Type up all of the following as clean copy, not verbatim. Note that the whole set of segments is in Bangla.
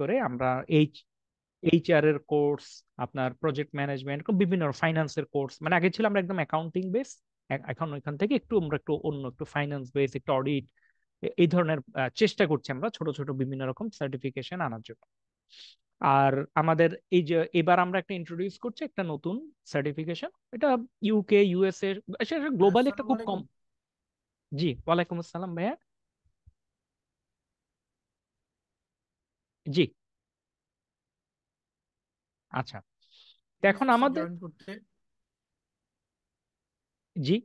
করে আমরা এইচআর এর কোর্স, আপনার প্রজেক্ট ম্যানেজমেন্ট, বিভিন্ন ফাইন্যান্সের কোর্স, মানে আগে ছিল আমরা একদম অ্যাকাউন্টিং বেস, এখন ওইখান থেকে আমরা একটু অন্য, একটু ফাইন্যান্স বেস, একটু অডিট, এই ধরনের চেষ্টা করছি আমরা ছোট ছোট বিভিন্ন রকম সার্টিফিকেশন আনার জন্য। আর আমাদের এই যে এবার আমরা একটা ইন্ট্রোডিউস করছি একটা নতুন সার্টিফিকেশন, এটা ইউকে ইউএসএ, গ্লোবালি একটা আসসালামু খুব কম। আলাইকুম। জি, ওয়ালাইকুম আসসালাম ভাইয়া। জি, আচ্ছা। তো এখন আমাদের, জয়েন করতে জি,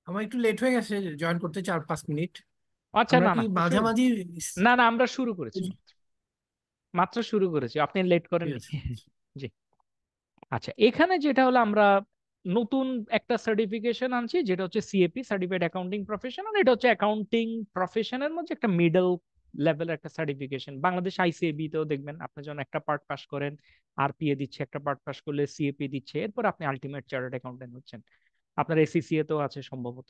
আমার একটু লেট হয়ে গেছে, জয়েন করতে 4-5 মিনিট। আচ্ছা, আমরা না কি না মাঝামাঝি? না না, আমরা শুরু করেছি, মাত্র শুরু করেছি, আপনি লেট ঠিক করেননি। আছে। জি, আচ্ছা। এখানে যেটা হলো, আমরা নতুন একটা সার্টিফিকেশন আনছি, যেটা হচ্ছে সিএপি, সার্টিফাইড অ্যাকাউন্টিং প্রফেশনাল। এটা হচ্ছে অ্যাকাউন্টিং প্রফেশনের মধ্যে একটা মিডল লেভেলের একটা সার্টিফিকেশন। বাংলাদেশ আইসিএবি তেও দেখবেন, আপনি যখন একটা পার্ট পাস করেন, আরপিএ দিচ্ছে, একটা পার্ট পাস করলে সিএপি দিচ্ছে, এরপর আপনি আলটিমেট চার্টার্ড অ্যাকাউন্টেন্ট হচ্ছেন। আপনার এসিসিএ তেও আছে সম্ভবত,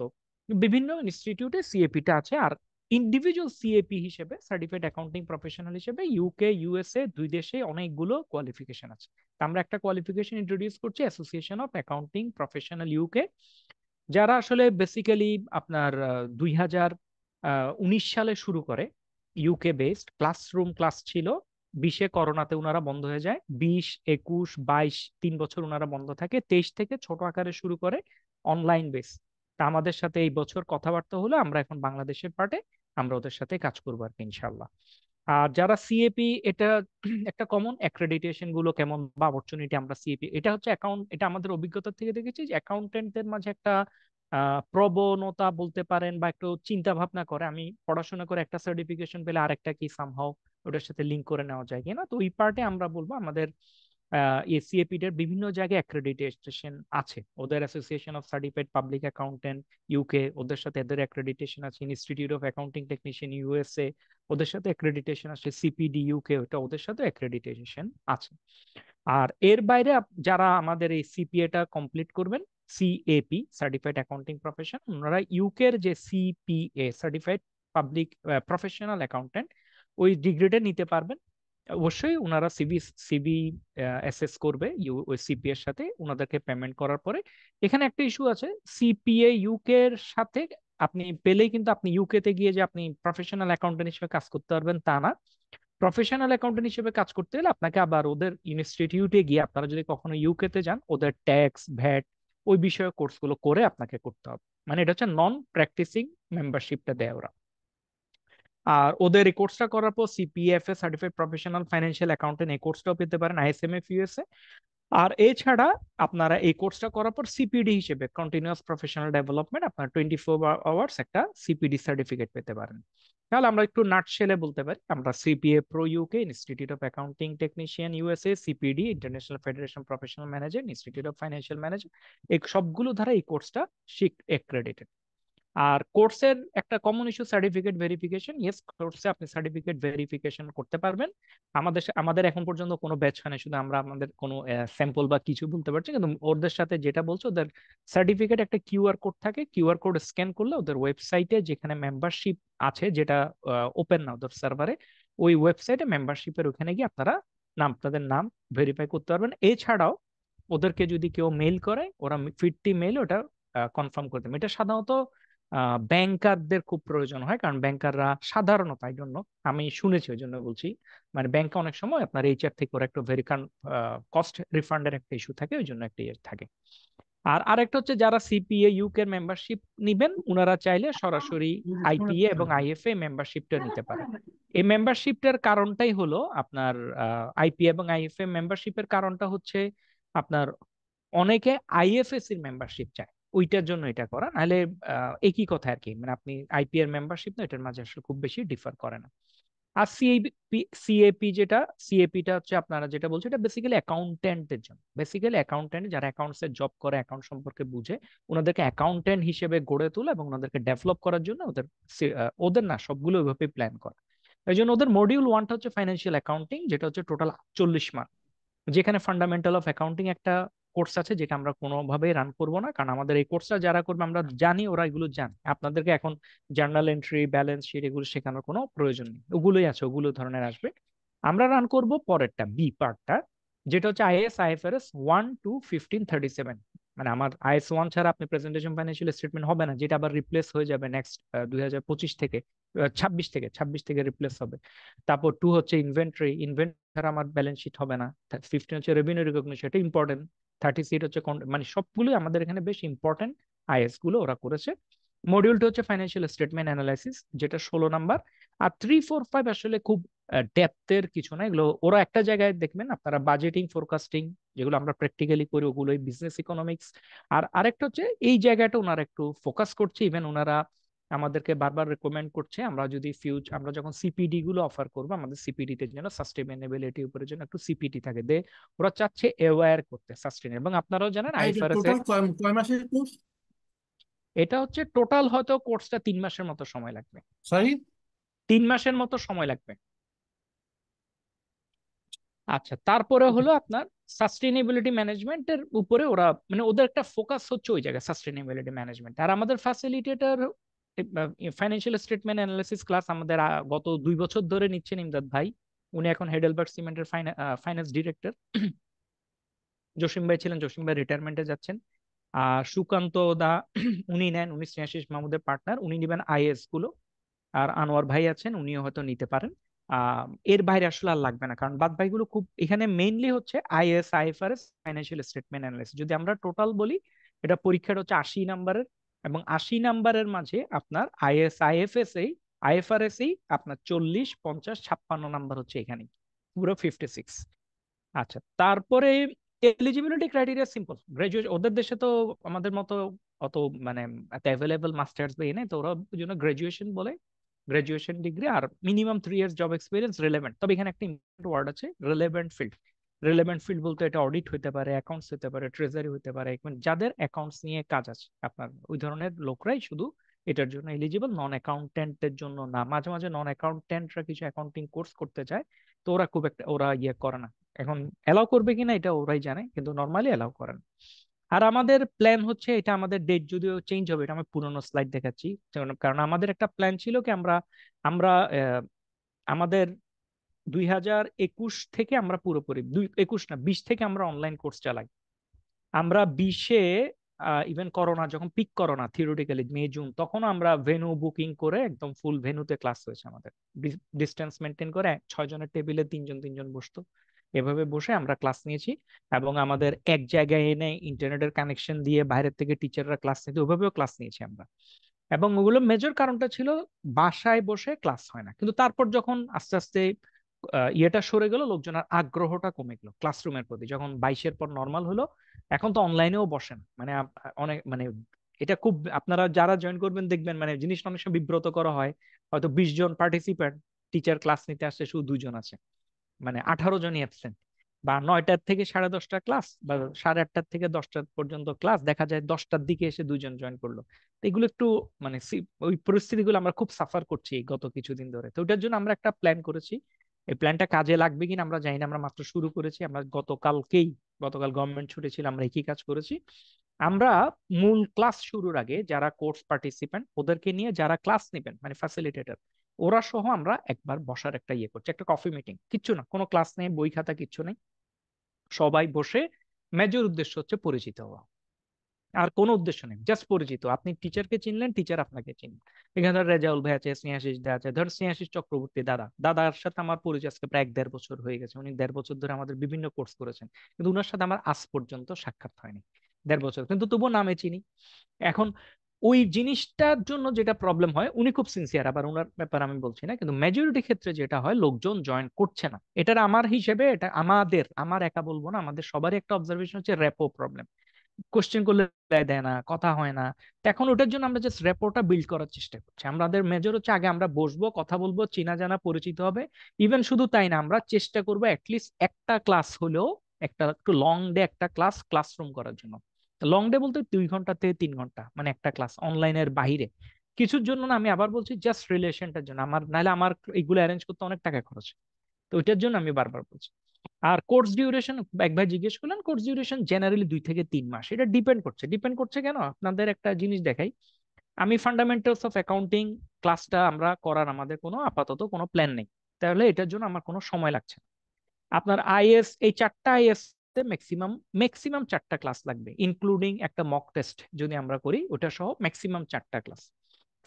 বিভিন্ন ইনস্টিটিউটে সিএপিটা আছে। আর ইন্ডিভিজুয়াল সিএপি হিসেবে, সার্টিফাইড অ্যাকাউন্টিং প্রফেশনাল হিসেবে, ইউকে ইউএসএ দুই দেশে অনেকগুলো কোয়ালিফিকেশন আছে। তা আমরা একটা কোয়ালিফিকেশন ইন্ট্রোডিউস করছি, association of accounting professional UK, যারা আসলে বেসিক্যালি আপনার 2019 সালে শুরু করে। ইউকে বেসড, ক্লাসরুম ক্লাস ছিল। 20-এ করোনাতে ওনারা বন্ধ হয়ে যায়, 20, 21, 22, 3 বছর ওনারা বন্ধ থাকে। 23 থেকে ছোট আকারে শুরু করে, অনলাইন বেস। তা আমাদের সাথে এই বছর কথাবার্তা হলো, আমরা এখন বাংলাদেশের পার্টে আমরা ওদের সাথে কাজ করবো আর কি, ইনশাল্লাহ। আর যারা সিএপি, এটা একটা কমন অ্যাক্রেডিটেশন গুলো কেমন বা অপরচুনিটি, আমরা সিএপি, এটা হচ্ছে অ্যাকাউন্ট, এটা আমাদের অভিজ্ঞতা থেকে দেখেছি যে অ্যাকাউন্টেন্টদের মাঝে একটা প্রবণতা বলতে পারেন, বা একটু চিন্তা ভাবনা করে, আমি পড়াশোনা করে একটা সার্টিফিকেশন পেলে আরেকটা কি সামহাও ওটার সাথে লিঙ্ক করে নেওয়া যায় কিনা। তো ওই পার্টে আমরা বলবো আমাদের এসিএপি এর বিভিন্ন জায়গায় অ্যাক্রেডিটেশন আছে, ওদের association of certified public accountant UK, ওদের সাথে এদের অ্যাক্রেডিটেশন আছে। Institute of accounting technician USA, ওদের সাথে অ্যাক্রেডিটেশন আছে। সিপিডি ইউকে, ওটা ওদের সাথে অ্যাক্রেডিটেশন আছে। আর এর বাইরে যারা আমাদের এই সিপিএটা কমপ্লিট করবেন, সিএপি, সার্টিফাইড অ্যাকাউন্টিং প্রফেশন, ওনারা ইউকের যে CPA, certified public professional accountant, ওই ডিগ্রিটা নিতে পারবেন। অবশ্যই ওনারা সিবি সিবি অ্যাসেস করবে ওই সিপি এর সাথে, ওনাদেরকে পেমেন্ট করার পরে। এখানে একটা ইস্যু আছে, সিপিএ ইউকে এর সাথে আপনি পেলেই কিন্তু আপনি ইউকে তে গিয়ে যে আপনি প্রফেশনাল অ্যাকাউন্টেন্ট হিসেবে কাজ করতে পারবেন তা না। প্রফেশনাল অ্যাকাউন্টেন্ট হিসেবে কাজ করতে হলে আপনাকে আবার ওদের ইনস্টিটিউটে গিয়ে, আপনারা যদি কখনো ইউকে তে যান, ওদের ট্যাক্স ভ্যাট ওই বিষয়ে কোর্সগুলো করে আপনাকে করতে হবে। মানে এটা হচ্ছে নন প্র্যাকটিসিং মেম্বারশিপটা দেয় ওরা। আর ওদের এই কোর্সটা করার পর সিপিএফএ, সার্টিফাইড প্রফেশনাল ফাইন্যান্সিয়াল অ্যাকাউন্টেন্ট, এই কোর্সটাও পেতে পারেন আইএসএমএফ ইউএসএ। আর এছাড়া আপনারা এই কোর্সটা করার পর সিপিডি হিসেবে, কন্টিনিউয়াস প্রফেশনাল ডেভেলপমেন্ট, আপনার 24 আওয়ার্স একটা সিপিডি সার্টিফিকেট পেতে পারেন। তাহলে আমরা একটু নাটশেলে বলতে পারি, আমরা CPA pro UK, institute of accounting technician USA, CPD, international federation professional manager, institute of financial manager, এই সবগুলো দ্বারা এই কোর্সটা অ্যাক্রেডিটেড। আর কোর্সের একটা common issue certificate verification. Yes, কোর্সে আপনি সার্টিফিকেট ভেরিফিকেশন করতে পারবেন। আমাদের এখন পর্যন্ত কোনো ব্যাচ হয় না, শুধু আমরা আমাদের কোনো স্যাম্পল বা কিছু বলতে পারছি, কিন্তু ওদের সাথে যেটা বলছো, ওদের সার্টিফিকেট একটা কিউআর কোড থাকে, কিউআর কোড স্ক্যান করলে ওদের ওয়েবসাইটে যেখানে মেম্বারশিপ আছে, যেটা ওপেন না ওদের সার্ভারে, ওই ওয়েবসাইটে মেম্বারশিপের ওখানে গিয়ে আপনারা আপনাদের নাম ভেরিফাই করতে পারবেন। এছাড়াও ওদেরকে যদি কেউ মেইল করে, ওরা ফিরতি মেইল ওটা কনফার্ম করে দেবে। এটা সাধারণত ব্যাংকারদের খুব প্রয়োজন হয়, কারণ ব্যাংকাররা সাধারণত, এই জন্য আমি শুনেছি, ওই জন্য বলছি, মানে ব্যাংকে অনেক সময় আপনার এইচআর থেকে ওরা একটু কস্ট রিফান্ডের একটা ইস্যু থাকে, ওই জন্য একটা ইয়ে থাকে। আর আরেকটা হচ্ছে, যারা সিপিএ ইউকে মেম্বারশিপ নিবেন, ওনারা চাইলে সরাসরি আইপিএ এবং আইএফএ মেম্বারশিপটা নিতে পারে। এই মেম্বারশিপটার কারণটাই হলো আপনার, আইপিএ এবং আইএফএ মেম্বারশিপের কারণটা হচ্ছে আপনার, অনেকে আইএফএস এর মেম্বারশিপ চায়, ওইটার জন্য এটা করা। নাহলে একই কথা আর কি, মানে আপনি আইপি এর মেম্বারশিপ না, এটার মাঝে আসলে খুব বেশি ডিফার করে না। আর সিএপি যেটা, সিএপিটা হচ্ছে আপনারা যেটা বলছো, এটা বেসিক্যালি অ্যাকাউন্টেন্টদের জন্য, বেসিক্যালি অ্যাকাউন্টেন্ট যারা অ্যাকাউন্টস এর জব করে, অ্যাকাউন্ট সম্পর্কে বুঝে, ওনাদেরকে অ্যাকাউন্টেন্ট হিসেবে গড়ে তোলা এবং ওনাদেরকে ডেভেলপ করার জন্য ওদের না সবগুলো ওইভাবে প্ল্যান করা। এই জন্য ওদের মডিউল ওয়ানটা হচ্ছে ফাইন্যান্সিয়াল অ্যাকাউন্টিং, যেটা হচ্ছে টোটাল 40 মার্ক, যেখানে ফান্ডামেন্টাল অফ অ্যাকাউন্টিং একটা কোর্স আছে যেটা আমরা কোনোভাবেই রান করব না, কারণ আমাদের এই কোর্সটা যারা করবে আমরা জানি ওরা এগুলো জানে। আপনাদেরকে এখন জার্নাল এন্ট্রি, ব্যালেন্স শিট এগুলো শেখানোর কোনো প্রয়োজন নেই, ওগুলোই আছে, ওগুলো ধরনের আসবে। আমরা রান করব পরেরটা, বি পার্টটা, যেটা হচ্ছে আইএস আইএফআরএস 1 to 1537। মানে আমার IS 1 ছাড়া আপনি প্রেজেন্টেশন ফাইন্যান্সিয়াল স্টেটমেন্ট হবে না, যেটা আবার রিপ্লেস হয়ে যাবে নেক্সট 2025 থেকে, 26 থেকে রিপ্লেস হবে। তারপর 2 হচ্ছে ইনভেন্টরি, ইনভেন্টরি ছাড়া আমার ব্যালেন্স শিট হবে না। 15 হচ্ছে রেভিনিউ রিকগনিশন, এটা ইম্পর্টেন্ট। 36 হচ্ছে মানে সবগুলোই আমাদের এখানে বেশ ইম্পর্টেন্ট আইএস গুলো ওরা করেছে। মডিউলটা হচ্ছে ফাইন্যান্সিয়াল স্টেটমেন্ট অ্যানালাইসিস, যেটা 16 নাম্বার। আর 3, 4, 5 আসলে খুব ডেপথের কিছু না, এগুলো ওরা একটা জায়গায় দেখবেন আপনারা বাজেটিং, ফোরকাস্টিং, যেগুলো আমরা প্র্যাকটিক্যালি করি ওগুলোই, বিজনেস ইকোনমিক্স। আর আরেকটা হচ্ছে এই জায়গাটা ওনারা একটু ফোকাস করছে, ইভেন ওনারা আমাদেরকে বারবার রেকমেন্ড করছে আমরা যদি আমরা যখন সিপিডি গুলো অফার করবো, আমাদের সিপিডি তে যেন সাস্টেইনেবিলিটি উপরে যেন একটু সিপিডি থাকে, দে ওরা চাচ্ছে অ্যাওয়্যার করতে সাস্টেইন। এবং আপনারাও জানেন ভাই, এটা আইএফআরএস এর টোটাল কয় মাসের কোর্স? এটা হচ্ছে টোটাল হয়তো কোর্সটা 3 মাসের মতো সময় লাগবে। সরি। 3 মাসের মতো সময় লাগবে। আচ্ছা, তারপরে হলো আপনার সাস্টেইনেবিলিটি ম্যানেজমেন্টের উপরে ওরা, মানে ওদের একটা ফোকাস হচ্ছে ওই জায়গায় সাস্টেইনেবিলিটি ম্যানেজমেন্ট। আর আমাদের facilitator financial statement analysis class আমাদের গত 2 বছর ধরে নিচ্ছেন ইমদাদ ভাই। উনি এখন হেডেলবার্গ সিমেন্টের ফাইন্যান্স ডিরেক্টর। জসিম ভাই ছিলেন, জসিম ভাই রিটায়ারমেন্টে যাচ্ছেন। সুকান্ত দা উনি নেন, উনি স্নেহাশিস মাহমুদের পার্টনার, উনি নেবেন আইএস গুলো। আর আনোয়ার ভাই আছেন, উনিও হয়তো নিতে পারেন। এর বাইরে আসলে আর লাগবে না, কারণ বাদ ভাইগুলো খুব এখানে মেইনলি হচ্ছে is IFRS financial statement analysis. যদি আমরা টোটাল বলি, এটা পরীক্ষার হচ্ছে 80 নাম্বারের, এবং 80 নাম্বারের মাঝে আপনার আইএস আইএফএস এই আইএফআরএস এই আপনার 40, 50, 56 নাম্বার হচ্ছে এখানে, পুরো 56। আচ্ছা, তারপরে এলিজিবিলিটি ক্রাইটেরিয়া সিম্পল, গ্রাজুয়েট। ওদের দেশে তো আমাদের মতো অত মানে এত অ্যাভেলেবল মাস্টার্স বা এনে, তো ওরা ওই জন্য গ্রাজুয়েশন বলে, গ্রাজুয়েশন ডিগ্রি আর minimum 3 years job experience relevant. তবে এখানে একটা ইম্পর্টেন্ট ওয়ার্ড আছে, রিলেভেন্ট ফিল্ড। রিলেভেন্ট ফিল্ড বলতে এটা অডিট হতে পারে, অ্যাকাউন্টস হতে পারে, ট্রেজারি হতে পারে, যাদের অ্যাকাউন্টস নিয়ে কাজ আছে আপনার, ওই ধরনের লোকরাই শুধু এটার জন্য এলিজিবল, নন অ্যাকাউন্টেন্টের জন্য না। মাঝে মাঝে নন অ্যাকাউন্টেন্টরা কিছু অ্যাকাউন্টিং কোর্স করতে চায়, তো ওরা খুব একটা ওরা ইয়ে করে না। এখন এলাও করবে কিনা এটা ওরাই জানে, কিন্তু নর্মালি এলাও করেন। আর আমাদের প্ল্যান হচ্ছে, এটা আমাদের ডেট যদিও চেঞ্জ হবে, এটা আমি পুরোনো স্লাইড দেখাচ্ছি। কারণ আমাদের একটা প্ল্যান ছিল কি, আমরা আমরা আমাদের 2021 থেকে আমরা পুরোপুরি, 21 না 20 থেকে আমরা অনলাইন কোর্স চালাই। আমরা 20-এ ইভেন করোনা যখন peak, corona theoretically May June, তখন আমরা ভেন্যু বুকিং করে একদম ফুল ভেন্যুতে ক্লাস হয়েছে আমাদের। ডিস্টেন্স মেনটেন করে 6 জনের টেবিলে 3 জন 3 জন বসতো, এভাবে বসে আমরা ক্লাস নিয়েছি। এবং আমাদের এক জায়গায় এনে ইন্টারনেটের কানেকশন দিয়ে বাইরের থেকে টিচাররা ক্লাস নিতে, ওভাবেও ক্লাস নিয়েছি আমরা। এবং ওগুলো মেজর কারণটা ছিল বাসায় বসে ক্লাস হয় না, কিন্তু তারপর যখন আস্তে আস্তে ইয়েটা সরে গেল, লোকজনের আগ্রহটা কমে গেল ক্লাসরুমের প্রতি, যখন 22-এর পর নর্মাল হলো, এখন তো অনলাইনেও বসেন। মানে অনেক মানে এটা খুব, আপনারা যারা জয়েন করবেন দেখবেন মানে জিনিসটা অনেক সময় বিব্রত করা হয়। হয়তো 20 জন পার্টিসিপেন্ট, টিচার ক্লাস নিতে আসছে শুধু 2 জন আছে, মানে 18 জনই অ্যাবসেন্ট। বা 9টার থেকে 10:30 ক্লাস, বা 8:30 থেকে 10টা পর্যন্ত ক্লাস, দেখা যায় 10টার দিকে এসে 2 জন জয়েন করলো। তো এগুলো একটু মানে ওই পরিস্থিতিগুলো আমরা খুব সাফার করছি এই গত কিছুদিন ধরে। তো ওটার জন্য আমরা একটা প্ল্যান করেছি। এই প্ল্যানটা কাজে লাগবে কিনা আমরা জানি না, আমরা মাত্র শুরু করেছি। আমরা গতকাল গভর্নমেন্ট ছুটি ছিল, আমরা একই কাজ করেছি। আমরা মূল ক্লাস শুরুর আগে যারা কোর্স পার্টিসিপেন্ট ওদেরকে নিয়ে, যারা ক্লাস নেবেন মানে ফ্যাসিলিটেটর, ওরা সহ আমরা একবার বসার একটা ইয়ে করছি, একটা কফি মিটিং, কিচ্ছু না, কোনো ক্লাস নেই, বই খাতা কিচ্ছু নেই, সবাই বসে। মেজর উদ্দেশ্য হচ্ছে পরিচিত হওয়া, আর কোনো উদ্দেশ্য নেই, জাস্ট পরিচিত। আপনি টিচারকে চিনলেন, টিচার আপনাকে চিনলেন। এখানে ধর রেজাউল ভাই আছে, স্নেহাশিস দা আছে, ধর স্নেহাশিস চক্রবর্তী দাদার সাথে আমার পরিচয় আজকে প্রায় 1.5 বছর হয়ে গেছে। উনি 1.5 বছর ধরে আমাদের বিভিন্ন কোর্স করেছেন, কিন্তু উনার সাথে আমার আজ পর্যন্ত সাক্ষাৎ হয়নি 1.5 বছর, কিন্তু তবুও নামে চিনি। এখন ওই জিনিসটার জন্য যেটা প্রবলেম হয়, উনি খুব সিনসিয়ার, আবার ওনার ব্যাপারে আমি বলছি না, কিন্তু মেজরিটি ক্ষেত্রে যেটা হয় লোকজন জয়েন করছে না। এটার আমার হিসেবে, এটা আমার একা বলবো না, আমাদের সবারই একটা অবজারভেশন হচ্ছে র্যাপো প্রবলেম। কোশ্চেন করলে reply দেয় না, কথা হয় না। তো এখন ওটার জন্য আমরা জাস্ট র্যাপোটা বিল্ড করার চেষ্টা করছি। আমাদের মেজর হচ্ছে আগে আমরা বসবো, কথা বলবো, চেনা জানা পরিচিত হবে। ইভেন শুধু তাই না, আমরা চেষ্টা করবো অ্যাটলিস্ট একটা ক্লাস হলেও, একটা একটু লং ডে একটা ক্লাসরুম করার জন্য। লং ডে বলতে 2 ঘন্টা থেকে 3 ঘন্টা, মানে একটা ক্লাস অনলাইনের বাইরে। কিছুর জন্য না, আমি আবার বলছি জাস্ট রিলেশনটার জন্য। আমার নাহলে আমার এইগুলো অ্যারেঞ্জ করতে অনেক টাকা খরচ, তো ওইটার জন্য আমি বারবার বলছি। আর কোর্স ডিউরেশন এক ভাই জিজ্ঞেস করলেন, কোর্স ডিউরেশন জেনারেলি 2 থেকে 3 মাস। এটা ডিপেন্ড করছে কেন, আপনাদের একটা জিনিস দেখাই। আমি ফান্ডামেন্টালস অফ অ্যাকাউন্টিং ক্লাসটা আমরা করার আমাদের কোনো আপাতত কোনো প্ল্যান নেই, তাহলে এটার জন্য আমার কোনো সময় লাগছে না। আপনার আইএস, এই 4টা আইএস ম্যাক্সিমাম ম্যাক্সিমাম 4টা ক্লাস লাগবে, ইনক্লুডিং একটা মক টেস্ট যদি আমরা করি ওটা সহ ম্যাক্সিমাম 4টা ক্লাস।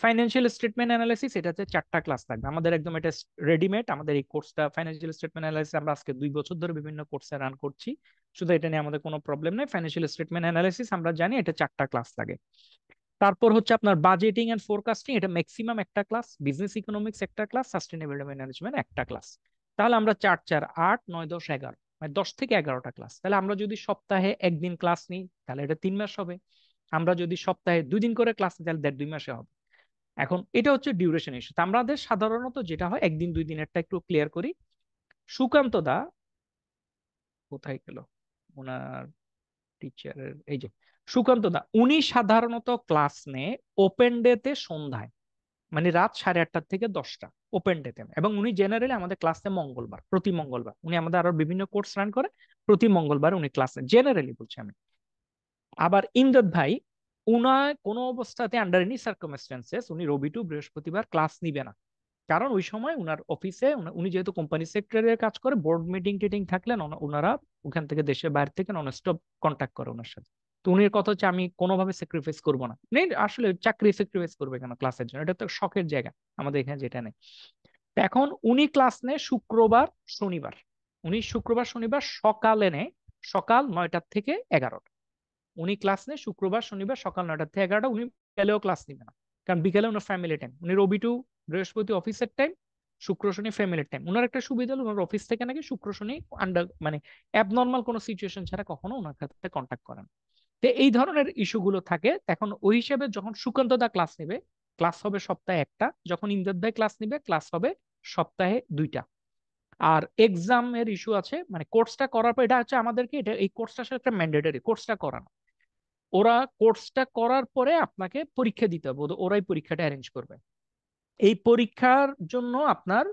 ফাইন্যান্সিয়াল স্টেটমেন্ট অ্যানালাইসিস এটাতে 4টা ক্লাস লাগবে আমাদের, একদম এটা রেডিমেড। আমাদের এই কোর্সটা ফাইন্যান্সিয়াল স্টেটমেন্ট অ্যানালাইসিস আমরা আজকে 2 বছর ধরে বিভিন্ন কোর্সে রান করছি, শুধু এটা নিয়ে আমাদের কোনো প্রবলেম নেই। ফাইন্যান্সিয়াল স্টেটমেন্ট অ্যানালাইসিস আমরা জানি এটা 4টা ক্লাস লাগে। তারপর হচ্ছে আপনার বাজেটিং এন্ড ফোরকাস্টিং, এটা ম্যাক্সিমাম একটা ক্লাস। বিজনেস ইকোনমিক্স একটা ক্লাস, সাস্টেনেবল ম্যানেজমেন্ট একটা ক্লাস। তাহলে আমরা 4 4 8 9 10 11, মানে 10 থেকে 11টা ক্লাস। তাহলে আমরা যদি সপ্তাহে একদিন ক্লাস নিই তাহলে এটা 3 মাস হবে। আমরা যদি সপ্তাহে 2 দিন করে ক্লাস নিই তাহলে 1.5 2 মাসে হবে। এখন এটা হচ্ছে ডিউরেশন ইস্যু। আমাদের সাধারণত যেটা হয়, একদিন 2 দিনেরটা একটু ক্লিয়ার করি। সুকান্ত দা কোথায় গেল, ওনার টিচারের এই যে সুকান্ত দা, উনি সাধারণত ক্লাস নেয় ওপেন ডেতে সন্ধ্যায়, মানে রাত 8:30 থেকে 10টা, ওপেন ডেতে। এবং উনি জেনারেলি আমাদের ক্লাসে মঙ্গলবার, প্রতি মঙ্গলবার। উনি আমাদের আরো বিভিন্ন কোর্স রান করে, প্রতি মঙ্গলবার উনি ক্লাসে জেনারেলি বলছি আমি। আবার ইমদাদ ভাই, উনার কোনো অবস্থাতে আন্ডার এনি সার্কামস্টেন্সেস উনি রবি টু বৃহস্পতিবার ক্লাস নিবে না। কারণ ওই সময় উনার অফিসে উনি যেহেতু কোম্পানি সেক্রেটারি কাজ করে, বোর্ড মিটিং টিটিং থাকলে ওনারা ওখান থেকে দেশের বাইরে থেকে নন স্টপ কন্ট্যাক্ট করে ওনার সাথে। তো উনির কথা হচ্ছে আমি কোনোভাবে স্যাক্রিফাইস করবো না। নেই, আসলে চাকরি স্যাক্রিফাইস করবে কেন ক্লাসের জন্য, এটা তো শখের জায়গা আমাদের এখানে যেটা নেই। তো এখন উনি ক্লাস নেয় শুক্রবার শনিবার। উনি শুক্রবার শনিবার সকালে নেয়, সকাল 9টা থেকে 11টা। উনি ক্লাস নেয় শুক্রবার শনিবার সকাল 9টা থেকে 11টা। উনি বিকেলেও ক্লাস নিবে না, কারণ বিকেলে ওনার ফ্যামিলি টাইম। উনি রবি টু বৃহস্পতি অফিসের টাইম, শুক্র শনি ফ্যামিলির টাইম। ওনার একটা সুবিধা হলো ওনার অফিস থেকে নাকি শুক্র শনি আন্ডার মানে অ্যাবনর্মাল কোনো সিচুয়েশন ছাড়া কখনো ওনার সাথে কন্ট্যাক্ট করেন। তো এই ধরনের ইস্যুগুলো থাকে। এখন ওই হিসেবে যখন সুকান্ত দা ক্লাস নেবে, ক্লাস হবে সপ্তাহে একটা। যখন ইমদাদ ভাই ক্লাস নিবে, ক্লাস হবে সপ্তাহে 2টা। আর এক্সামের ইস্যু আছে, মানে কোর্সটা করার পর, এটা হচ্ছে আমাদেরকে, এটা এই কোর্সটা আসলে একটা ম্যান্ডেটরি কোর্সটা করানো। ওরা কোর্সটা করার পরে আপনাকে পরীক্ষা দিতে হবে, ওরাই পরীক্ষাটা অ্যারেঞ্জ করবে। এই পরীক্ষার জন্য আপনার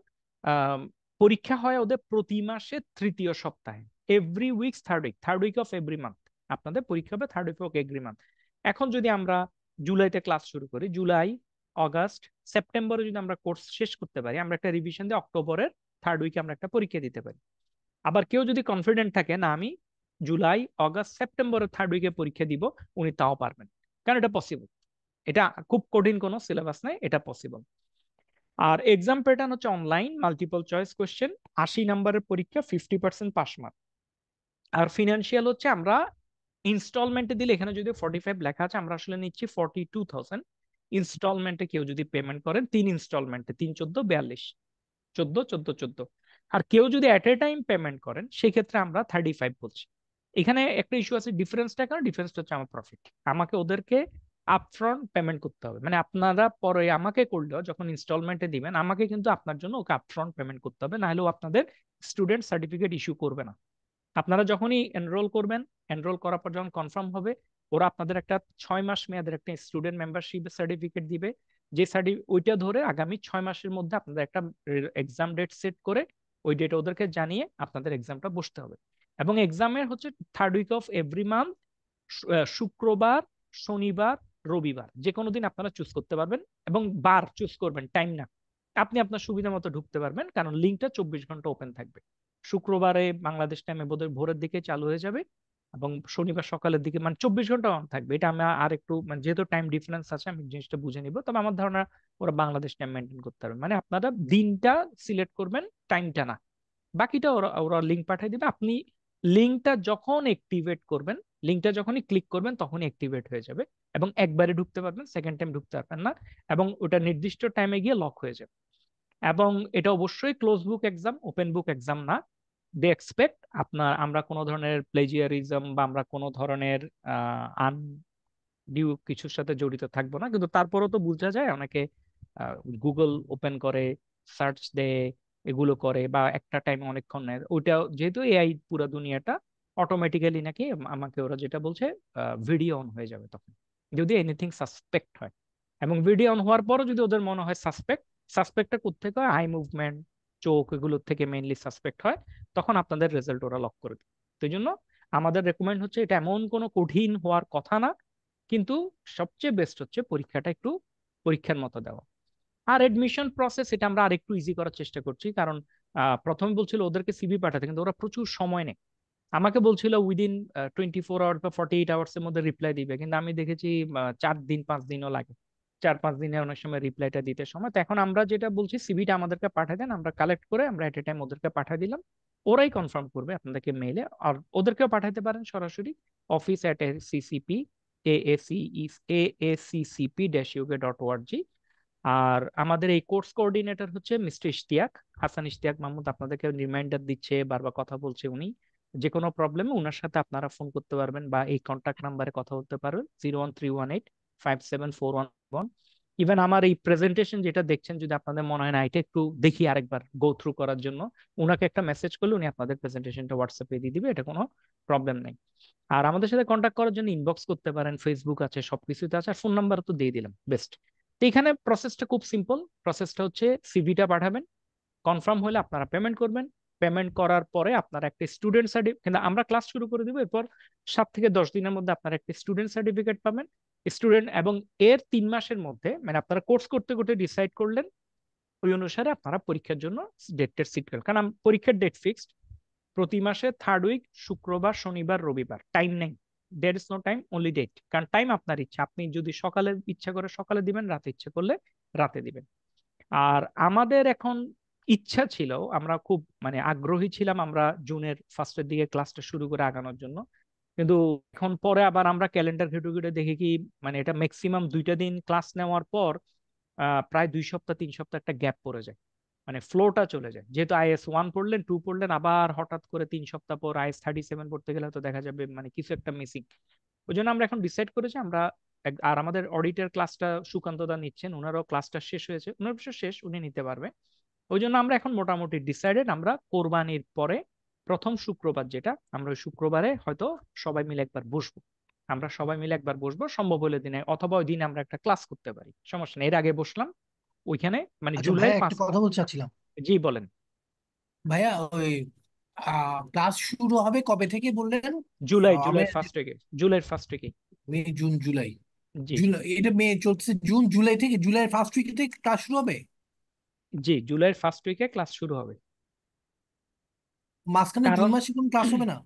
আম, পরীক্ষা হয় ওদের প্রতি মাসে 3য় সপ্তাহে, every week, third week of every month আপনাদের পরীক্ষা হবে, third week of every month. এখন যদি আমরা জুলাইতে ক্লাস শুরু করি, জুলাই অগাস্ট সেপ্টেম্বরে যদি আমরা কোর্স শেষ করতে পারি, আমরা একটা রিভিশন দিয়ে অক্টোবরের থার্ড উইকে আমরা একটা পরীক্ষা দিতে পারি। আবার কেউ যদি কনফিডেন্ট থাকে না আমি জুলাই অগাস্ট সেপ্টেম্বরের থার্ড উইকে পরীক্ষা দিব, উনি তাও পারবেন, কারণ এটা পসিবল। এটা খুব কঠিন কোনো সিলেবাস নাই, এটা পসিবল। আর এক্সাম প্যাটার্ন হচ্ছে অনলাইন, মাল্টিপল চয়েস কোশ্চেন, 80 নম্বরের পরীক্ষা, 50% পাস মার্ক। আর ফিনান্সিয়াল হচ্ছে আমরা ইনস্টলমেন্টে দিলে, এখানে যদি 45 লেখা আছে, আমরা আসলে নিচ্ছি 42,000। ইনস্টলমেন্টে কেউ যদি পেমেন্ট করেন 3 ইনস্টলমেন্টে, 3 14 42, 14 14 14। আর কেউ যদি এট এ টাইম পেমেন্ট করেন সেক্ষেত্রে আমরা 35 বলছি। এখানে একটা ইস্যু আছে, ডিফারেন্সটা কারণ ডিফারেন্সটা হচ্ছে আমার প্রফিট। আমাকে ওদেরকে আপফ্রন্ট পেমেন্ট করতে হবে, মানে আপনারা পরে আমাকে করলেও যখন ইনস্টলমেন্টে দিবেন আমাকে কিন্তু আপনার জন্য ওকে আপফ্রন্ট পেমেন্ট করতে হবে, না হলেও আপনাদের স্টুডেন্ট সার্টিফিকেট ইস্যু করবে না। আপনারা যখনই এনরোল করবেন, এনরোল করার পর যখন কনফার্ম হবে, ওরা আপনাদের একটা 6 মাস মেয়াদের একটা স্টুডেন্ট মেম্বারশিপ সার্টিফিকেট দিবে। যে ওইটা ধরে আগামী 6 মাসের মধ্যে আপনাদের একটা এক্সাম ডেট সেট করে ওই ডেট ওদেরকে জানিয়ে আপনাদের এক্সামটা বসতে হবে। এবং এক্সামের হচ্ছে third week of every month, শুক্রবার শনিবার রবিবার যে কোনো দিন আপনারা চুজ করতে পারবেন, এবং বার চুজ করবেন, টাইম না। আপনি আপনার সুবিধা মতো ঢুকতে পারবেন, কারণ লিঙ্কটা 24 ঘন্টা ওপেন থাকবে। শুক্রবারে বাংলাদেশ টাইমে বোধহয় ভোরের দিকে চালু হয়ে যাবে, এবং শনিবার সকালের দিকে, মানে 24 ঘন্টা অন থাকবে। এটা আমি আর একটু, মানে যেহেতু টাইম ডিফারেন্স আছে আমি জিনিসটা বুঝে নিব, তবে আমার ধারণা ওরা বাংলাদেশ টাইম মেনটেন করতে পারবে। মানে আপনারা দিনটা সিলেক্ট করবেন, টাইমটা না। বাকিটা ওরা ওরা লিঙ্ক পাঠিয়ে দিবে। আপনি লিঙ্কটা যখন অ্যাক্টিভেট করবেন, লিঙ্কটা যখনই ক্লিক করবেন তখনই অ্যাক্টিভেট হয়ে যাবে, এবং একবারে ঢুকতে পারবেন, সেকেন্ড টাইম ঢুকতে পারবেন না। এবং ওটা নির্দিষ্ট টাইমে গিয়ে লক হয়ে যাবে। এবং এটা অবশ্যই close book exam, open book exam না। দে এক্সপেক্ট আপনার, আমরা কোনো ধরনের প্লেজিয়ারিজম বা আমরা কোনো ধরনের আনডিউ কিছুর সাথে জড়িত থাকবো না, কিন্তু তারপরও তো বোঝা যায় অনেকে গুগল ওপেন করে, সার্চ দেয়, এগুলো করে, বা একটা টাইমে অনেকক্ষণ নেয়। ওইটা যেহেতু এআই পুরো দুনিয়াটা, অটোমেটিক্যালি নাকি আমাকে ওরা যেটা বলছে, ভিডিও অন হয়ে যাবে তখন যদি এনিথিং সাসপেক্ট হয়। এবং ভিডিও অন হওয়ার পরও যদি ওদের মনে হয় সাসপেক্ট, সাসপেক্টটা কোত্থেকে হয়, আই মুভমেন্ট, চোখ এগুলো থেকে মেইনলি সাসপেক্ট হয়, তখন আপনাদের রেজাল্ট ওরা লক করে দেয়। তো এই জন্য আমাদের রেকমেন্ড হচ্ছে, এটা এমন কোনো কঠিন হওয়ার কথা না, কিন্তু সবচেয়ে বেস্ট হচ্ছে পরীক্ষাটা একটু পরীক্ষার মতো দেওয়া। আর এডমিশন প্রসেস এটা আমরা আরেকটু ইজি করার চেষ্টা করছি, কারণ প্রথমে বলছিল ওদেরকে সিভি পাঠাতে, কিন্তু ওরা প্রচুর সময় নেয়। আমাকে বলছিল উইদিন 24 আওয়ার বা 48 আওয়ার্স এর মধ্যে রিপ্লাই দিবে, কিন্তু আমি দেখেছি 4 দিন 5 দিনও লাগে। 4-5 দিনে অনেক সময় রিপ্লাইটা দিতে সময়। তো এখন আমরা যেটা বলছি, সিভিটা আমাদেরকে পাঠিয়ে দেন, আমরা কালেক্ট করে আমরা এট এ টাইম ওদেরকে পাঠিয়ে দিলাম, ওরাই কনফার্ম করবে আপনাদেরকে মেইলে। আর ওদেরকেও পাঠাতে পারেন সরাসরি office@accp AACCP-UK.org। আর আমাদের এই কোর্স কোঅর্ডিনেটর হচ্ছে মিস্টার ইশতিয়াক, হাসান ইশতিয়াক মাহমুদ, আপনাদেরকে রিমাইন্ডার দিচ্ছে, বারবার কথা বলছে উনি। যে কোনো প্রবলেমে ওনার সাথে আপনারা ফোন করতে পারবেন বা এই কন্ট্যাক্ট নাম্বারে কথা বলতে পারবেন, 013185741। ইভেন আমার এই প্রেজেন্টেশন যেটা দেখছেন, যদি আপনাদের মনে হয় না এটা একটু দেখি আরেকবার গো থ্রু করার জন্য, উনাকে একটা মেসেজ করলে উনি আপনাদের প্রেজেন্টেশনটা হোয়াটসঅ্যাপে দিয়ে দিবে, এটা কোনো প্রবলেম নেই। আর আমাদের সাথে কন্ট্যাক্ট করার জন্য ইনবক্স করতে পারেন, ফেসবুক আছে, সবকিছুতে আছে, আর ফোন নাম্বার তো দিয়ে দিলাম, বেস্ট। তো এখানে প্রসেসটা খুব সিম্পল। প্রসেসটা হচ্ছে সিভিটা পাঠাবেন, কনফার্ম হলে আপনারা পেমেন্ট করবেন। পেমেন্ট করার পরে আপনার একটা স্টুডেন্ট সার্টিফিকেট, কিন্তু আমরা ক্লাস শুরু করে দিব, এরপর 7 থেকে 10 দিনের মধ্যে আপনার একটা স্টুডেন্ট সার্টিফিকেট পাবেন। স্টুডেন্ট, এবং এর 3 মাসের মধ্যে, মানে আপনারা কোর্স করতে করতে ডিসাইড করলেন, ওই অনুসারে আপনারা পরীক্ষার জন্য ডেটের সিট করেন, কারণ পরীক্ষার ডেট ফিক্সড প্রতি মাসে 3rd উইক, শুক্রবার, শনিবার, রবিবার। টাইম নেই, there is no time, only date. কারণ টাইম আপনার ইচ্ছা, আপনি যদি সকালে ইচ্ছা করে সকালে দিবেন, রাতে ইচ্ছা করলে রাতে দিবেন। আর আমাদের এখন ইচ্ছা ছিল, আমরা খুব মানে আগ্রহী ছিলাম, আমরা জুনের ফার্স্টের দিকে ক্লাসটা শুরু করে আগানোর জন্য। কিন্তু এখন পরে আবার আমরা ক্যালেন্ডার ঘেটে ঘেটে দেখি কি, মানে এটা ম্যাক্সিমাম 2টা দিন ক্লাস নেওয়ার পর প্রায় 2 সপ্তাহ 3 সপ্তাহ একটা গ্যাপ পড়ে যায়, মানে ফ্লোটা চলে যায়। যেহেতু IS-1 পড়লেন, 2 পড়লেন, আবার হঠাৎ করে 3 সপ্তাহ পর IS-37 পড়তে গেলে তো দেখা যাবে মানে কিছু একটা মিসিং। ওই জন্য আমরা এখন ডিসাইড করেছি আমরা আর আমাদের অডিটের ক্লাসটা সুকান্ত দা নিচ্ছেন, ওনারও ক্লাসটা শেষ হয়েছে, ওনার অবশ্য শেষ, উনি নিতে পারবে। ওই জন্য আমরা এখন মোটামুটি ডিসাইডেড, আমরা কোরবানির পরে প্রথম শুক্রবার, যেটা আমরা ওই শুক্রবারে হয়তো সবাই মিলে একবার বসবো। আমরা সবাই মিলে একবার বসবো, সম্ভব হলে দিনে, অথবা ওই দিনে আমরা একটা ক্লাস করতে পারি, সমস্যা নেই। এর আগে বসলাম ওইখানে, মানে আচ্ছা ভাইয়া, জুলাইয়ের একটা 5। কথা বলতে চাচ্ছিলাম। জি বলেন। ভাইয়া ওই ক্লাস শুরু হবে কবে থেকে বললেন? জুলাইয়ের আমাদের ফার্স্ট উইকে, জুলাইয়ের ফার্স্ট উইকে। মে জুন জুলাই, জি জুলাই এটা মে চলছে, জুন জুলাই থেকে, জুলাইয়ের ফার্স্ট উইক থেকে ক্লাস শুরু হবে। জি, জুলাইয়ের ফার্স্ট উইকে ক্লাস শুরু হবে। মাঝখানে জুন কারণ মাসে কোনো ক্লাস হবে না?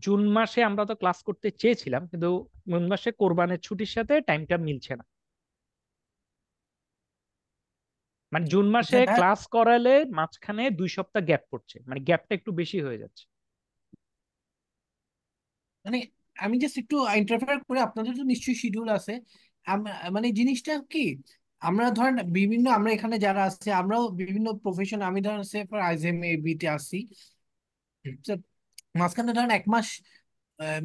জুন মাসে আমরা তো ক্লাস করতে চেয়েছিলাম, কিন্তু জুন মাসে কোরবানের ছুটির সাথে টাইমটা মিলছে না। মানে জুন মাসে আচ্ছা ভাইয়া, ক্লাস করালে মাঝখানে 2 সপ্তাহ গ্যাপ পড়ছে, মানে গ্যাপটা একটু বেশি হয়ে যাচ্ছে। মানে আমি জাস্ট একটু ইন্টারফেয়ার করে, আপনাদের তো নিশ্চয়ই শিডিউল আছে। মানে জিনিসটা কি, আমরা ধরেন বিভিন্ন, আমরা এখানে যারা আছে আমরাও বিভিন্ন প্রফেশন, আমি ধরেন সেফার আইজেম বিতে আসি। তো মাঝখানে ধরেন 1 মাস,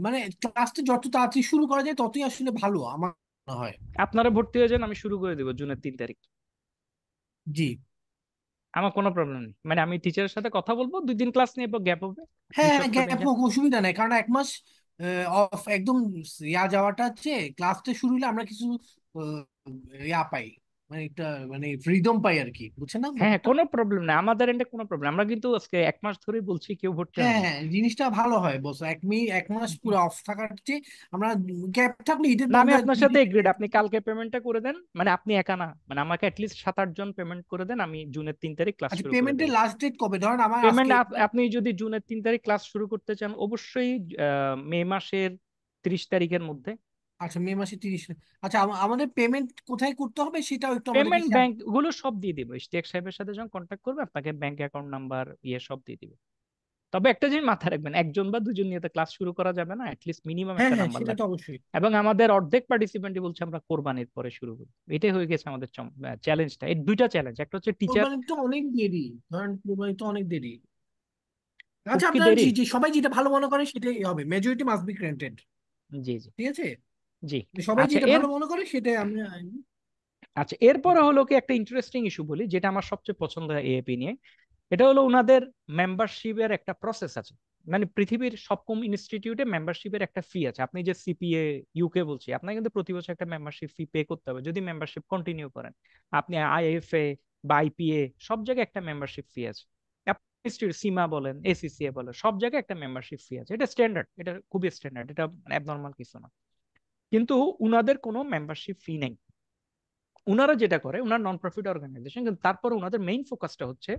মানে ক্লাসটা যত তাড়াতাড়ি শুরু করা যায় ততই আসলে ভালো আমার মনে হয়। আপনারা ভর্তি হয়ে যান, আমি শুরু করে দেবো জুনের 3 তারিখ। জি। আমার কোনো প্রবলেম নেই, মানে আমি টিচারের সাথে কথা বলবো, 2 দিন ক্লাস নিয়ে গ্যাপ হবে। দুই হ্যাঁ হ্যাঁ, সপ্তাহ তিন গ্যাপ চার হোক, অসুবিধা নেই, কারণ 1 মাস অফ একদম ইয়া যাওয়াটা হচ্ছে, ক্লাসটা শুরু হলে আমরা কিছু আহ, ইয়া পাই, মানে একটা মানে ফ্রিডম পাই আর কি, বুঝছেন না হ্যাঁ, ব্যাপারটা? কোনো প্রবলেম না, আমাদের এন্ডে কোনো প্রবলেম। আমরা কিন্তু আজকে 1 মাস ধরেই বলছি কেউ ভর্তি হ্যাঁ হবেন না। হ্যাঁ, জিনিসটা ভালো হয় বলছো, 1 মাস পুরো অফ থাকার চেয়ে আমরা গ্যাপ থাকলে ঈদের না, পর আমি আমরা আপনার সাথে ঈদের এগ্রিড, আপনি কালকে পেমেন্টটা করে দেন, মানে আপনি একা না, মানে আমাকে অ্যাটলিস্ট 7-8 জন পেমেন্ট করে দেন, আমি জুনের 3 তারিখ ক্লাস আচ্ছা, শুরু করে দেবো। পেমেন্টের লাস্ট ডেট কবে? ধরেন আমার পেমেন্ট আজকে, আপনি যদি জুনের 3 তারিখ ক্লাস শুরু করতে চান, অবশ্যই মে মাসের 30 তারিখের মধ্যে। আচ্ছা মে মাসে 30। আচ্ছা, আমাদের পেমেন্ট কোথায় করতে হবে সেটাও একটু আমাদেরকে পেমেন্ট শেয়ার। ব্যাংক গুলো সব দিয়ে দিব, ইশতিয়াক সাহেবের সাথে যখন কন্ট্যাক্ট করবে আপনাকে ব্যাংক অ্যাকাউন্ট নাম্বার সব দিয়ে দিবে। তবে একটা জিনিস মাথায় রাখবেন, 1 জন বা 2 জন নিয়ে তো ক্লাস শুরু করা যাবে না, অ্যাটলিস্ট মিনিমাম হ্যাঁ একটা হ্যাঁ, নাম্বার সেটা তো লাগবে। অবশ্যই। এবং আমাদের অর্ধেক পার্টিসিপেন্টই বলছে আমরা কোরবানির পরে শুরু করি। এটাই হয়ে গেছে আমাদের চ্যালেঞ্জটা। এই 2টা চ্যালেঞ্জ, একটা হচ্ছে টিচার। কোরবানির তো অনেক দেরি, ধরেন কোরবানি তো অনেক দেরি। খুব আচ্ছা, কি আপনারা দেরি? জি জি সবাই যেটা ভালো মনে করে সেটাই হবে, মেজরিটি মাস্ট বি গ্রান্টেড। জি জি ঠিক আছে, জি। সবাই আচ্ছা যেটা এর ভালো মনে করে সেটাই আমরা। আচ্ছা, এরপরে হলো কি একটা ইন্টারেস্টিং ইস্যু বলি, যেটা আমার সবচেয়ে পছন্দ হয় এএপি নিয়ে। এটা হলো ওনাদের মেম্বারশিপের একটা প্রসেস আছে। মানে পৃথিবীর সব কম ইনস্টিটিউটে মেম্বারশিপের একটা ফি আছে। আপনি যে সিপিএ ইউকে বলছি, আপনাকে কিন্তু প্রতি বছর একটা মেম্বারশিপ ফি পে করতে হবে যদি মেম্বারশিপ কন্টিনিউ করেন। আপনি আইএফএ বা আইপিএ সব জায়গায় একটা মেম্বারশিপ ফি আছে। ইনস্টিটিউট সীমা বলেন, এসিসিএ বলেন, সব জায়গায় একটা মেম্বারশিপ ফি আছে। এটা স্ট্যান্ডার্ড, এটা খুবই স্ট্যান্ডার্ড, এটা অ্যাবনর্মাল কিছু না। কিন্তু উনাদের কোনো মেম্বারশিপ ফি নেই। উনারা যেটা করে, উনার নন প্রফিট অর্গানাইজেশন, কিন্তু তারপর উনাদের মেইন ফোকাসটা হচ্ছে,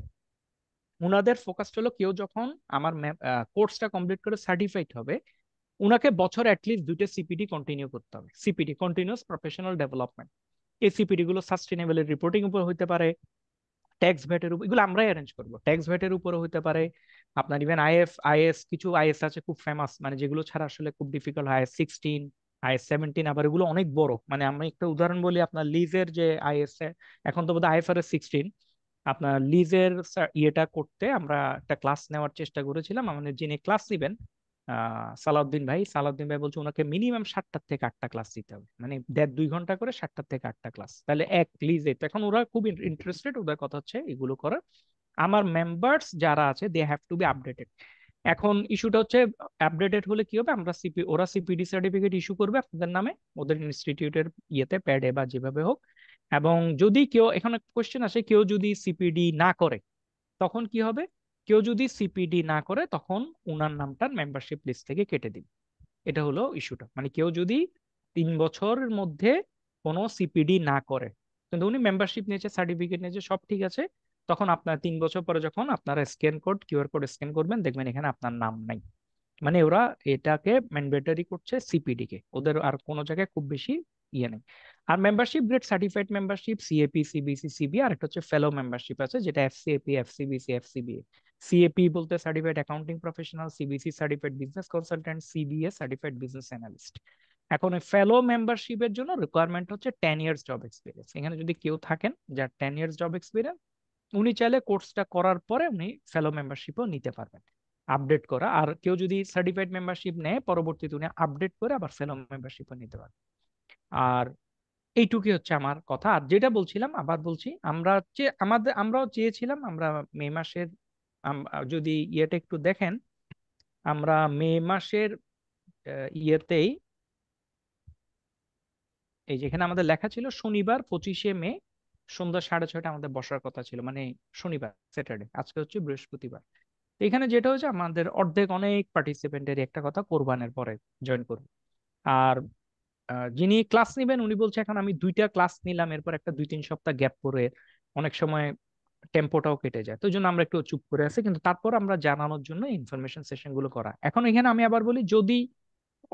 উনাদের ফোকাসটা হলো কেউ যখন আমার কোর্সটা কমপ্লিট করে সার্টিফাইড হবে, উনাকে বছরে অ্যাটলিস্ট 2টা সিপিডি কন্টিনিউ করতে হবে। CPD, continuous professional development. এই সিপিডি গুলো সাস্টেনেবল রিপোর্টিং উপর হতে পারে, ট্যাক্স ভ্যাটের উপর, এগুলো আমরাই অ্যারেঞ্জ করবো, ট্যাক্স ভ্যাটের উপরে হতে পারে। আপনার ইভেন আইএস, কিছু আইএস আছে খুব ফেমাস, মানে যেগুলো ছাড়া আসলে খুব ডিফিকাল্ট, আইএস 16, আইএস 17, আবার এগুলো অনেক বড়। মানে আমি একটা উদাহরণ বলি, আপনার লিজের যে আইএস, এখন তো বোধহয় IFRS 16, আপনার লিজের ইয়েটা করতে আমরা একটা ক্লাস নেওয়ার চেষ্টা করেছিলাম। আমাদের যিনি ক্লাস নিবেন, সালাউদ্দিন ভাই বলছে ওনাকে মিনিমাম 7টা থেকে 8টা ক্লাস দিতে হবে, মানে 1.5-2 ঘন্টা করে 7টা থেকে 8টা ক্লাস, তাহলে এক লিজে। তো এখন ওরা খুব ইন্টারেস্টেড, ওদের কথা হচ্ছে এগুলো করার। আমার মেম্বার্স যারা আছে they have to be updated. এখন ইস্যুটা হচ্ছে, আপডেটেড হলে কি হবে, ওরা সিপিডি সার্টিফিকেট ইস্যু করবে আপনাদের নামে, ওদের ইনস্টিটিউটের ইয়েতে, প্যাডে বা যেভাবে হোক। এবং যদি কেউ, এখানে কোশ্চেন আসে, কেউ যদি সিপিডি না করে তখন কি হবে? কেউ যদি সিপিডি না করে তখন উনার নামটা মেম্বারশিপ লিস্ট থেকে কেটে দিবে। এটা হলো ইস্যুটা। মানে কেউ যদি 3 বছরের মধ্যে কোনো সিপিডি না করে, কিন্তু উনি মেম্বারশিপ নিয়েছে, সার্টিফিকেট নিয়েছে, সব ঠিক আছে, তখন আপনার 3 বছর পরে যখন আপনারা কিউআর কোড স্ক্যান করবেন, দেখবেন এখানে আপনার নাম নাই। মানে ওরা এটাকে ম্যান্ডেটরি করছে সিপিডি কে, ওদের আর কোনো জায়গায় খুব বেশি ইয়ে নেই। আর membership grade, certified membership, CAP, CBC, CB, আর একটা হচ্ছে ফেলো মেম্বারশিপ আছে, যেটা এফসিএপি, এফসিবিসি, এফসিবিএ। সিএপি বলতে certified accounting professional, CBC certified business consultant, CBA certified business analyst. এখন এই ফেলো মেম্বারশিপের জন্য রিকোয়ারমেন্ট হচ্ছে 10 ইয়ার্স জব এক্সপিরিয়েন্স। এখানে যদি কেউ থাকেন যার 10 ইয়ার্স জব এক্সপিরিয়েন্স, উনি চাইলে কোর্সটা করার পরে উনি ফেলো মেম্বারশিপও নিতে পারবেন, আপডেট করা। আর কেউ যদি সার্টিফাইড মেম্বারশিপ নেয়, পরবর্তীতে উনি আপডেট করে আবার ফেলো মেম্বারশিপও নিতে পারবেন। আর এইটুকুই হচ্ছে আমার কথা। আর যেটা বলছিলাম, আবার বলছি, আমরাও চেয়েছিলাম, আমরা মে মাসের, যদি ইয়েটা একটু দেখেন, আমরা মে মাসের ইয়েতেই, এই যেখানে আমাদের লেখা ছিল শনিবার 25শে মে সন্ধ্যা 6:30 আমাদের বসার কথা ছিল, মানে শনিবার, স্যাটারডে, আজকে হচ্ছে বৃহস্পতিবার। তো এখানে যেটা হচ্ছে, আমাদের অর্ধেক, অনেক পার্টিসিপেন্টের একটা কথা, কোরবানের পরে জয়েন করবে। আর যিনি ক্লাস নেবেন উনি বলছে, এখন আমি 2টা ক্লাস নিলাম, এরপর একটা 2-3 সপ্তাহ গ্যাপ করে অনেক সময় টেম্পোটাও কেটে যায়, তো এই জন্য আমরা একটু চুপ করে আছি। কিন্তু তারপর আমরা জানানোর জন্য ইনফরমেশন সেশন গুলো করা। এখন এখানে আমি আবার বলি, যদি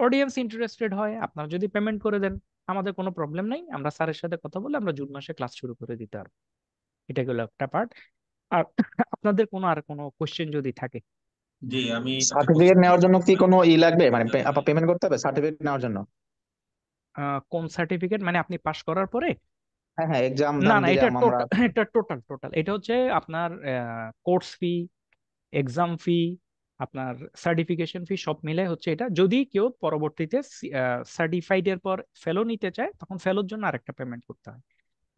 অডিয়েন্স ইন্টারেস্টেড হয়, আপনারা যদি পেমেন্ট করে দেন, আমাদের কোনো প্রবলেম নাই, আমরা স্যারের সাথে কথা বলে আমরা জুন মাসে ক্লাস শুরু করে দিতে পারবো। এটা গেল একটা পার্ট। আর আপনাদের আর কোনো কোশ্চেন যদি থাকে। জি, আমি একটা সার্টিফিকেট কোশ্চেন নেওয়ার জন্য কি ভাই। কোনো লাগবে, মানে আপা পেমেন্ট করতে হবে সার্টিফিকেট নেওয়ার জন্য? কোন সার্টিফিকেট মানে আপনি পাশ করার পরে? হ্যাঁ হ্যাঁ, এক্সাম না ধাম না, এটা দিলাম আমরা। টোটাল, এটা টোটাল এটা হচ্ছে আপনার কোর্স ফি, এক্সাম ফি, আপনার সার্টিফিকেশন ফি, সব মিলে হচ্ছে এটা। যদি কেউ পরবর্তীতে সার্টিফাইড এর পর ফেলো নিতে চায়, তখন ফেলোর জন্য আরেকটা পেমেন্ট করতে হয়।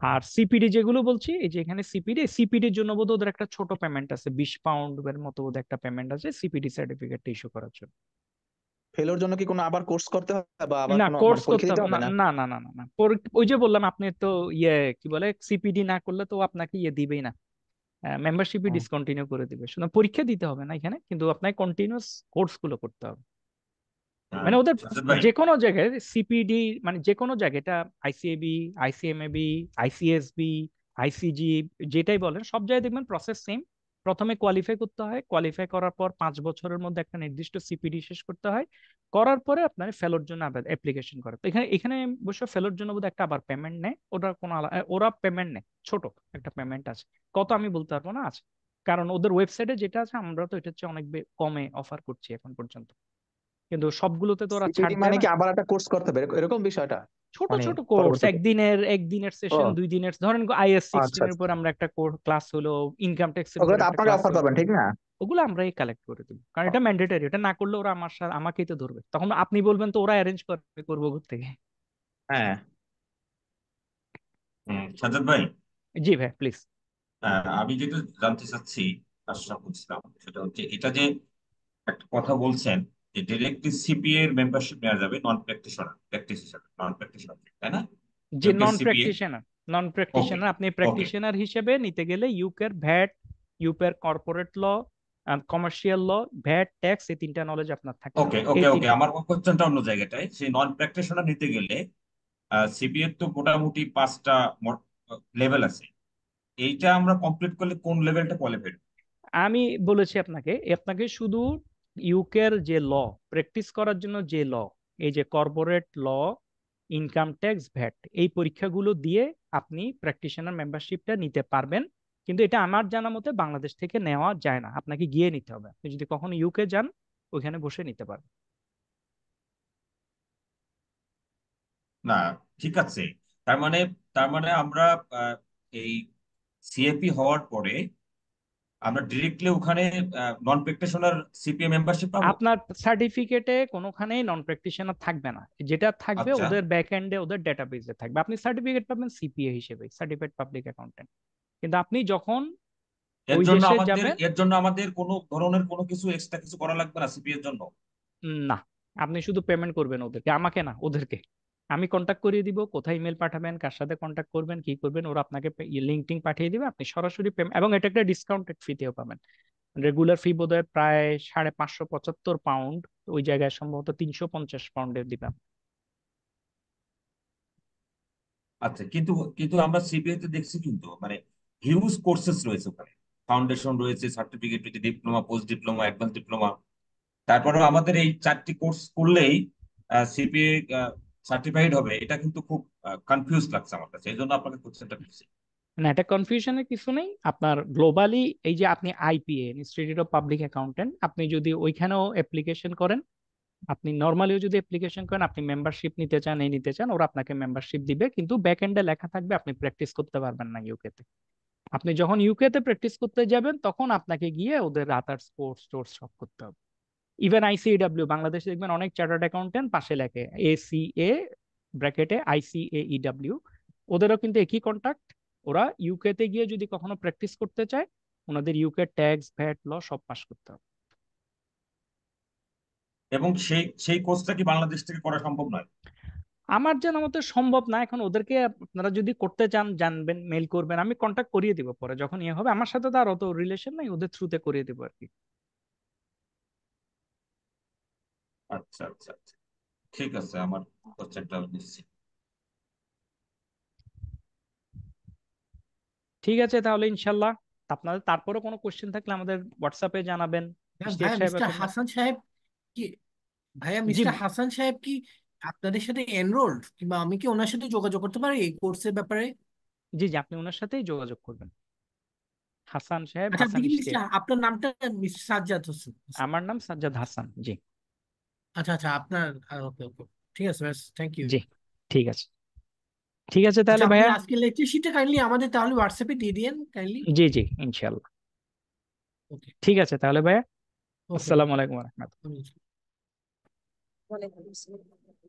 আর সিপিডি যেগুলো বলছি, এই যে এখানে সিপিডির জন্য বোধহয় ওদের একটা ছোট পেমেন্ট আছে, 20 পাউন্ড এর মতো ওদের একটা পেমেন্ট আছে সিপিডি সার্টিফিকেট ইস্যু করার জন্য। ফেলোর জন্য কি কোনো আবার কোর্স করতে হবে, বা আবার না, কোনো কোর্স মানে পরীক্ষা করতে দিতে হবে না, হবে না? না না না না না। ওই যে বললাম, আপনি তো ইয়ে কি বলে, সিপিডি না করলে তো আপনাকে ইয়ে দিবেই না, মেম্বারশিপই হুম। ডিসকন্টিনিউ করে দিবে। শুধু পরীক্ষা দিতে হবে না এখানে, কিন্তু আপনাকে কন্টিনিউয়াস কোর্স গুলো করতে হবে। মানে ওদের সাজ্জাদ ভাই, যে কোনো জায়গায় সিপিডি, মানে যে কোনো জায়গায়, এটা আইসিএবি, আইসিএমএবি, আইসিএসবি, আইসিজি, যেটাই বলেন, সব জায়গায় দেখবেন প্রসেস সেম। প্রথমে কোয়ালিফাই করতে হয়, কোয়ালিফাই করার পর 5 বছরের মধ্যে একটা নির্দিষ্ট সিপিডি শেষ করতে হয়, করার পরে আপনার ফেলোর জন্য আবার অ্যাপ্লিকেশন করে। তো এখানে এখানে অবশ্য ফেলোর জন্য বোধহয় একটা আবার পেমেন্ট নেয়, ওটা কোনো ওরা পেমেন্ট নেয়, ছোট একটা পেমেন্ট আছে, কত আমি বলতে পারবো না, আছে। কারণ ওদের ওয়েবসাইটে যেটা আছে, আমরা তো এটা হচ্ছে অনেক কমে অফার করছি এখন পর্যন্ত, কিন্তু সবগুলোতে তো ওরা সিপিডি ছাড় দেয় মানে না। কি আবার একটা কোর্স করতে হবে, এরকম বিষয়টা? ছোট মানে ছোট কোর্স, পরবর্তীতে? একদিনের ও সেশন, 2 দিনের, ধরেন আইএস আচ্ছা 16 এর আচ্ছা, উপর আমরা একটা ক্লাস হলো, ইনকাম ট্যাক্স এর ওগুলো উপর তো একটা আপনাকে ক্লাস অফার হলো, করবেন, ঠিক না? ওগুলো আমরাই কালেক্ট করে দেবো, কারণ এটা ম্যান্ডেটরি। এটা না করলে ওরা আমার সাথে, আমাকেই তো ধরবে, তখন আপনি বলবেন তো ওরা অ্যারেঞ্জ করবো থেকে। হ্যাঁ। সাজ্জাদ ভাই, জি ভাই, প্লিজ। আমি যেটা জানতে চাচ্ছি, আশা করছিলাম সেটা হচ্ছে এটা যে একটা কথা বলছেন যে ডিরেক্টলি সিপিএ এর মেম্বারশিপ নেওয়া যাবে নন প্র্যাকটিশনার প্র্যাকটিস হিসাবে, নন প্র্যাকটিশনার, তাই না? যে UK non CPA. Practitioner, non okay, practitioner আপনি ওকে, প্র্যাকটিশনার হিসেবে নিতে গেলে ইউকের ভ্যাট, ইউকের corporate law, commercial law, VAT, tax, এই তিনটা নলেজ আপনার থাকতে ওকে, হবে, এই ওকে, ওকে, তিনটা। আমার কোশ্চেনটা অন্য জায়গাটায়। সেই নন প্র্যাকটিশনার নিতে গেলে সিপিএ তো মোটামুটি 5টা লেভেল আছে। এইটা আমরা কমপ্লিট করলে কোন লেভেলটা কোয়ালিফাইড? আমি বলেছি আপনাকে, আপনাকে শুধু ইউকের যে ল প্র্যাকটিস করার জন্য, যে ল, এই যে corporate law, income tax, VAT, এই পরীক্ষাগুলো দিয়ে আপনি প্র্যাকটিশনার মেম্বারশিপটা নিতে পারবেন। কিন্তু এটা আমার জানা মতে বাংলাদেশ থেকে নেওয়া যায় না, আপনাকে গিয়ে নিতে হবে। আপনি যদি কখনো ইউকে যান ওইখানে বসে নিতে পারবেন। না, ঠিক আছে। তার মানে আমরা আহ, এই সিএপি হওয়ার পরে আমরা ডিরেক্টলি ওখানে নন প্র্যাকটিশনার সিপিএ মেম্বারশিপ পাবো? আপনার সার্টিফিকেটে কোনোখানেই নন প্র্যাকটিশনার থাকবে না, যেটা থাকবে আচ্ছা, ওদের ব্যাক এন্ডে, ওদের ডেটাবেসে থাকবে। আপনি সার্টিফিকেট পাবেন সিপিএ হিসেবে, সার্টিফাইড পাবলিক অ্যাকাউন্টেন্ট। কিন্তু আপনি যখন ওই দেশে যাবেন, এর জন্য আমাদের কোনো ধরনের কোনো কিছু এক্সট্রা কিছু করা লাগবে না সিপি এর জন্য? না, আপনি শুধু পেমেন্ট করবেন ওদেরকে, আমাকে না, ওদেরকে। আমি কন্ট্যাক্ট করিয়ে দিব, কোথায় ইমেল পাঠাবেন, কার সাথে কন্ট্যাক্ট করবেন, কি করবেন, ওরা আপনাকে লিঙ্ক টিঙ্ক পাঠিয়ে দিবে, আপনি সরাসরি পেমেন্ট, এবং এটা একটা ডিসকাউন্টেড ফিতেও পাবেন। রেগুলার ফি বোধহয় প্রায় 575 পাউন্ড, ওই জায়গায় সম্ভবত 350 পাউন্ডের দিবেন। আচ্ছা, কিন্তু কিন্তু আমরা সিপিএ তে দেখছি কিন্তু মানে হিউজ কোর্সেস রয়েছে ওখানে। ফাউন্ডেশন রয়েছে, সার্টিফিকেট রয়েছে, diploma, post diploma, advance diploma. তারপরেও আমাদের এই 4টি কোর্স করলেই সিপিএ সার্টিফাইড হবে, এটা কিন্তু খুব কনফিউজ লাগছে আমার কাছে, এই জন্য আপনাকে কোশ্চেনটা করছি। না, এটা কনফিউশনের কিছু নেই। আপনার গ্লোবালি এই যে আপনি IPA, institute of public accountant, আপনি যদি ওইখানেও অ্যাপ্লিকেশন করেন, আপনি নর্মালিও যদি অ্যাপ্লিকেশন করেন, আপনি মেম্বারশিপ নিতে চান, এই নিতে চান, ওরা আপনাকে মেম্বারশিপ দিবে, কিন্তু ব্যাক এন্ডে লেখা থাকবে আপনি প্র্যাকটিস করতে পারবেন না ইউকেতে। আপনি যখন ইউকেতে প্র্যাকটিস করতে যাবেন তখন আপনাকে গিয়ে ওদের আদার্স কোর্স টোর্স সব করতে হবে। ইভেন আইসিএডব্লিউ, বাংলাদেশে দেখবেন অনেক চার্টার্ড অ্যাকাউন্টেন্ট পাশে লেখে এসিএ, ব্র্যাকেটে আইসিএইডব্লিউ, ওদেরও কিন্তু একই কন্ট্যাক্ট। ওরা ইউকেতে গিয়ে যদি কখনো প্র্যাকটিস করতে চায়, ওনাদের ইউকে ট্যাক্স, ভ্যাট, ল সব পাস করতে হবে। এবং সেই সেই কোর্সটা কি বাংলাদেশ থেকে করা সম্ভব নয়? আমার জানা মতে সম্ভব না এখন। ওদেরকে আপনারা যদি করতে চান জানবেন, মেল করবেন, আমি কন্ট্যাক্ট করিয়ে দিব পরে যখন ইয়ে হবে। আমার সাথে তো আর অত রিলেশন নাই, ওদের থ্রুতে করিয়ে দিব আর কি। আচ্ছা, আচ্ছা, আচ্ছা, ঠিক আছে, আমার কোশ্চেনটা নিচ্ছি। ঠিক আছে তাহলে ইনশাল্লাহ। আপনাদের তারপরে কোনো কোশ্চেন থাকলে আমাদের হোয়াটসঅ্যাপে জানাবেন। হ্যাঁ ইশতিয়াক ভাইয়া, সাহেব মিস্টার এখন, হাসান সাহেব কি ভাইয়া জি মিস্টার হাসান সাহেব কি আপনাদের সাথে এনরোলড, কিংবা আমি কি ওনার সাথে যোগাযোগ করতে পারি এই কোর্সের ব্যাপারে? জি জি, আপনি ওনার সাথেই যোগাযোগ করবেন। হাসান সাহেব, আচ্ছা, আপনি হাসান কি ইশতিয়াক। মিস্টার, আপনার নামটা মিস্টার সাজ্জাদ হোসেন? আমার নাম সাজ্জাদ হাসান, জি। আচ্ছা আচ্ছা, আপনার, ওকে ওকে, ঠিক আছে, ব্যাস, থ্যাংক ইউ। জি, ঠিক আছে। ঠিক আছে আচ্ছা, তাহলে আপনি ভাইয়া। আজকে লেকচার শিটটা কাইন্ডলি আমাদের তাহলে হোয়াটসঅ্যাপে দিয়ে দিন কাইন্ডলি। জি জি, ইনশাল্লাহ। ওকে ঠিক আছে তাহলে ভাইয়া। ওকে আসসালামু ওকে। আলাইকুম রহমতুল্লাহ। ওকে।